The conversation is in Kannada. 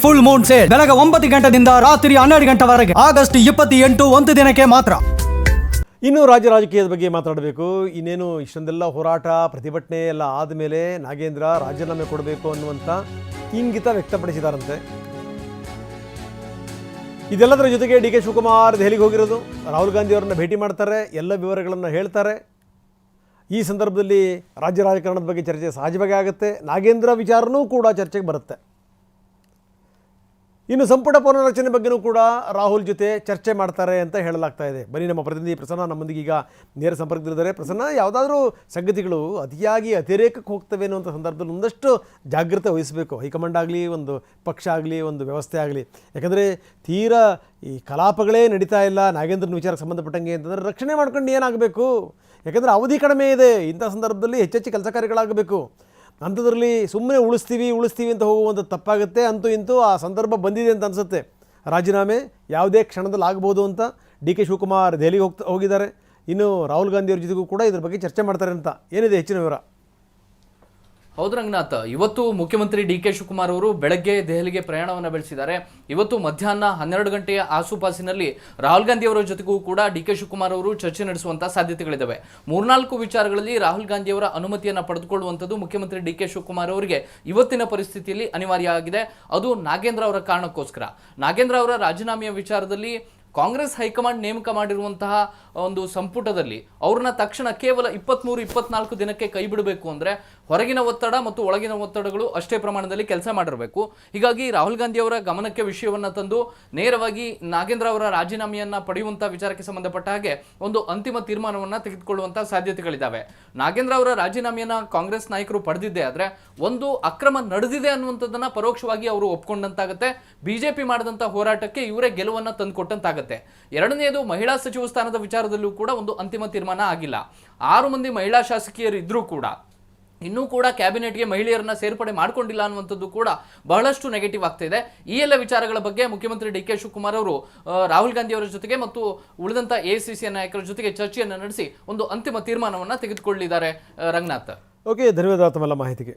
ಫುಲ್ ಮೂನ್ ಸೇಲ್ ಬೆಳಗ್ಗೆ 9 ಗಂಟೆಯಿಂದ ರಾತ್ರಿ 12 ಗಂಟೆವರೆಗೆ ಆಗಸ್ಟ್ 28 ಒಂದು ದಿನಕ್ಕೆ ಮಾತ್ರ. ಇನ್ನು ರಾಜ್ಯ ರಾಜಕೀಯದ ಬಗ್ಗೆ ಮಾತಾಡಬೇಕು. ಇನ್ನೇನು ಇಷ್ಟೊಂದೆಲ್ಲ ಹೋರಾಟ ಪ್ರತಿಭಟನೆ ಎಲ್ಲ ಆದಮೇಲೆ ನಾಗೇಂದ್ರ ರಾಜೀನಾಮೆ ಕೊಡಬೇಕು ಅನ್ನುವಂಥ ಇಂಗಿತ ವ್ಯಕ್ತಪಡಿಸಿದಾರಂತೆ. ಇದೆಲ್ಲದರ ಜೊತೆಗೆ ಡಿ ಕೆ ಶಿವಕುಮಾರ್ ದೆಹಲಿಗೆ ಹೋಗಿರೋದು, ರಾಹುಲ್ ಗಾಂಧಿ ಅವರನ್ನ ಭೇಟಿ ಮಾಡ್ತಾರೆ, ಎಲ್ಲ ವಿವರಗಳನ್ನು ಹೇಳ್ತಾರೆ. ಈ ಸಂದರ್ಭದಲ್ಲಿ ರಾಜ್ಯ ರಾಜಕಾರಣದ ಬಗ್ಗೆ ಚರ್ಚೆ ಸಹಜವಾಗಿ ಆಗುತ್ತೆ. ನಾಗೇಂದ್ರ ವಿಚಾರನೂ ಕೂಡ ಚರ್ಚೆಗೆ ಬರುತ್ತೆ. ಇನ್ನು ಸಂಪುಟ ಪುನರ್ರಚನೆ ಬಗ್ಗೆಯೂ ಕೂಡ ರಾಹುಲ್ ಜೊತೆ ಚರ್ಚೆ ಮಾಡ್ತಾರೆ ಅಂತ ಹೇಳಲಾಗ್ತಾ ಇದೆ. ಬನ್ನಿ, ನಮ್ಮ ಪ್ರತಿನಿಧಿ ಪ್ರಸನ್ನ ನಮ್ಮೊಂದಿಗೆ ಈಗ ನೇರ ಸಂಪರ್ಕದಲ್ಲಿದ್ದಾರೆ. ಪ್ರಸನ್ನ, ಯಾವುದಾದ್ರೂ ಸಂಗತಿಗಳು ಅತಿಯಾಗಿ ಅತಿರೇಕಕ್ಕೆ ಹೋಗ್ತವೆ ಅನ್ನುವಂಥ ಸಂದರ್ಭದಲ್ಲಿ ಒಂದಷ್ಟು ಜಾಗ್ರತೆ ವಹಿಸಬೇಕು. ಹೈಕಮಾಂಡ್ ಆಗಲಿ, ಒಂದು ಪಕ್ಷ ಆಗಲಿ, ಒಂದು ವ್ಯವಸ್ಥೆ ಆಗಲಿ. ಯಾಕಂದರೆ ತೀರಾ ಈ ಕಲಾಪಗಳೇ ನಡೀತಾ ಇಲ್ಲ ನಾಗೇಂದ್ರನ ವಿಚಾರಕ್ಕೆ ಸಂಬಂಧಪಟ್ಟಂಗೆ ಅಂತಂದರೆ ರಕ್ಷಣೆ ಮಾಡ್ಕೊಂಡು ಏನಾಗಬೇಕು? ಯಾಕಂದರೆ ಅವಧಿ ಕಡಿಮೆ ಇದೆ. ಇಂಥ ಸಂದರ್ಭದಲ್ಲಿ ಹೆಚ್ಚೆಚ್ಚು ಕೆಲಸ ಕಾರ್ಯಗಳಾಗಬೇಕು. ಅಂಥದ್ರಲ್ಲಿ ಸುಮ್ಮನೆ ಉಳಿಸ್ತೀವಿ ಅಂತ ಹೋಗುವಂಥ ತಪ್ಪಾಗುತ್ತೆ. ಅಂತೂ ಇಂತೂ ಆ ಸಂದರ್ಭ ಬಂದಿದೆ ಅಂತ ಅನಿಸುತ್ತೆ. ರಾಜೀನಾಮೆ ಯಾವುದೇ ಕ್ಷಣದಲ್ಲಿ ಆಗ್ಬೋದು ಅಂತ ಡಿ ಕೆ ಶಿವಕುಮಾರ್ ದೆಹಲಿಗೆ ಹೋಗಿದ್ದಾರೆ. ಇನ್ನು ರಾಹುಲ್ ಗಾಂಧಿಯವ್ರ ಜೊತೆಗೂ ಕೂಡ ಇದ್ರ ಬಗ್ಗೆ ಚರ್ಚೆ ಮಾಡ್ತಾರೆ ಅಂತ. ಏನಿದೆ ಹೆಚ್ಚಿನ ವಿವರ? ಹೌದು ರಂಗನಾಥ್, ಇವತ್ತು ಮುಖ್ಯಮಂತ್ರಿ ಡಿ ಕೆ ಶಿವಕುಮಾರ್ ಅವರು ಬೆಳಗ್ಗೆ ದೆಹಲಿಗೆ ಪ್ರಯಾಣವನ್ನು ಬೆಳೆಸಿದ್ದಾರೆ. ಇವತ್ತು ಮಧ್ಯಾಹ್ನ 12 ಗಂಟೆಯ ಆಸುಪಾಸಿನಲ್ಲಿ ರಾಹುಲ್ ಗಾಂಧಿ ಅವರ ಜೊತೆಗೂ ಕೂಡ ಡಿ ಕೆ ಶಿವಕುಮಾರ್ ಅವರು ಚರ್ಚೆ ನಡೆಸುವಂತಹ ಸಾಧ್ಯತೆಗಳಿದ್ದಾವೆ. 3-4 ವಿಚಾರಗಳಲ್ಲಿ ರಾಹುಲ್ ಗಾಂಧಿ ಅವರ ಅನುಮತಿಯನ್ನು ಪಡೆದುಕೊಳ್ಳುವಂಥದ್ದು ಮುಖ್ಯಮಂತ್ರಿ ಡಿ ಕೆ ಶಿವಕುಮಾರ್ ಅವರಿಗೆ ಇವತ್ತಿನ ಪರಿಸ್ಥಿತಿಯಲ್ಲಿ ಅನಿವಾರ್ಯ ಆಗಿದೆ. ಅದು ನಾಗೇಂದ್ರ ಅವರ ಕಾರಣಕ್ಕೋಸ್ಕರ. ನಾಗೇಂದ್ರ ಅವರ ರಾಜೀನಾಮೆಯ ವಿಚಾರದಲ್ಲಿ ಕಾಂಗ್ರೆಸ್ ಹೈಕಮಾಂಡ್ ನೇಮಕ ಮಾಡಿರುವಂತಹ ಒಂದು ಸಂಪುಟದಲ್ಲಿ ಅವ್ರನ್ನ ತಕ್ಷಣ ಕೇವಲ 23-24 ದಿನಕ್ಕೆ ಕೈ ಬಿಡಬೇಕು ಅಂದರೆ ಹೊರಗಿನ ಒತ್ತಡ ಮತ್ತು ಒಳಗಿನ ಒತ್ತಡಗಳು ಅಷ್ಟೇ ಪ್ರಮಾಣದಲ್ಲಿ ಕೆಲಸ ಮಾಡಿರಬೇಕು. ಹೀಗಾಗಿ ರಾಹುಲ್ ಗಾಂಧಿ ಅವರ ಗಮನಕ್ಕೆ ವಿಷಯವನ್ನು ತಂದು ನೇರವಾಗಿ ನಾಗೇಂದ್ರ ಅವರ ರಾಜೀನಾಮೆಯನ್ನು ಪಡೆಯುವಂಥ ವಿಚಾರಕ್ಕೆ ಸಂಬಂಧಪಟ್ಟ ಹಾಗೆ ಒಂದು ಅಂತಿಮ ತೀರ್ಮಾನವನ್ನು ತೆಗೆದುಕೊಳ್ಳುವಂಥ ಸಾಧ್ಯತೆಗಳಿದ್ದಾವೆ. ನಾಗೇಂದ್ರ ಅವರ ರಾಜೀನಾಮೆಯನ್ನು ಕಾಂಗ್ರೆಸ್ ನಾಯಕರು ಪಡೆದಿದ್ದೇ ಆದರೆ ಒಂದು ಅಕ್ರಮ ನಡೆದಿದೆ ಅನ್ನುವಂಥದ್ದನ್ನು ಪರೋಕ್ಷವಾಗಿ ಅವರು ಒಪ್ಕೊಂಡಂತಾಗುತ್ತೆ. ಬಿಜೆಪಿ ಮಾಡಿದಂಥ ಹೋರಾಟಕ್ಕೆ ಇವರೇ ಗೆಲುವನ್ನು ತಂದುಕೊಟ್ಟಂತಾಗುತ್ತೆ. ಎರಡನೆಯದು, ಮಹಿಳಾ ಸಚಿವ ಸ್ಥಾನದ ವಿಚಾರದಲ್ಲೂ ಕೂಡ ಒಂದು ಅಂತಿಮ ತೀರ್ಮಾನ ಆಗಿಲ್ಲ. 6 ಮಂದಿ ಮಹಿಳಾ ಶಾಸಕಿಯರು ಇದ್ರೂ ಕೂಡ ಇನ್ನೂ ಕೂಡ ಕ್ಯಾಬಿನೆಟ್ಗೆ ಮಹಿಳೆಯರನ್ನ ಸೇರ್ಪಡೆ ಮಾಡಿಕೊಂಡಿಲ್ಲ ಅನ್ನುವಂಥದ್ದು ಕೂಡ ಬಹಳಷ್ಟು ನೆಗೆಟಿವ್ ಆಗ್ತಾ ಇದೆ. ಈ ಎಲ್ಲ ವಿಚಾರಗಳ ಬಗ್ಗೆ ಮುಖ್ಯಮಂತ್ರಿ ಡಿ ಕೆ ಶಿವಕುಮಾರ್ ಅವರು ರಾಹುಲ್ ಗಾಂಧಿ ಅವರ ಜೊತೆಗೆ ಮತ್ತು ಉಳಿದಂಥ ಎಐಸಿಸಿ ನಾಯಕರ ಜೊತೆಗೆ ಚರ್ಚೆಯನ್ನು ನಡೆಸಿ ಒಂದು ಅಂತಿಮ ತೀರ್ಮಾನವನ್ನು ತೆಗೆದುಕೊಳ್ಳಿದ್ದಾರೆ. ರಂಗನಾಥ್, ಓಕೆ, ಧನ್ಯವಾದ ತಮ್ಮೆಲ್ಲ ಮಾಹಿತಿಗೆ.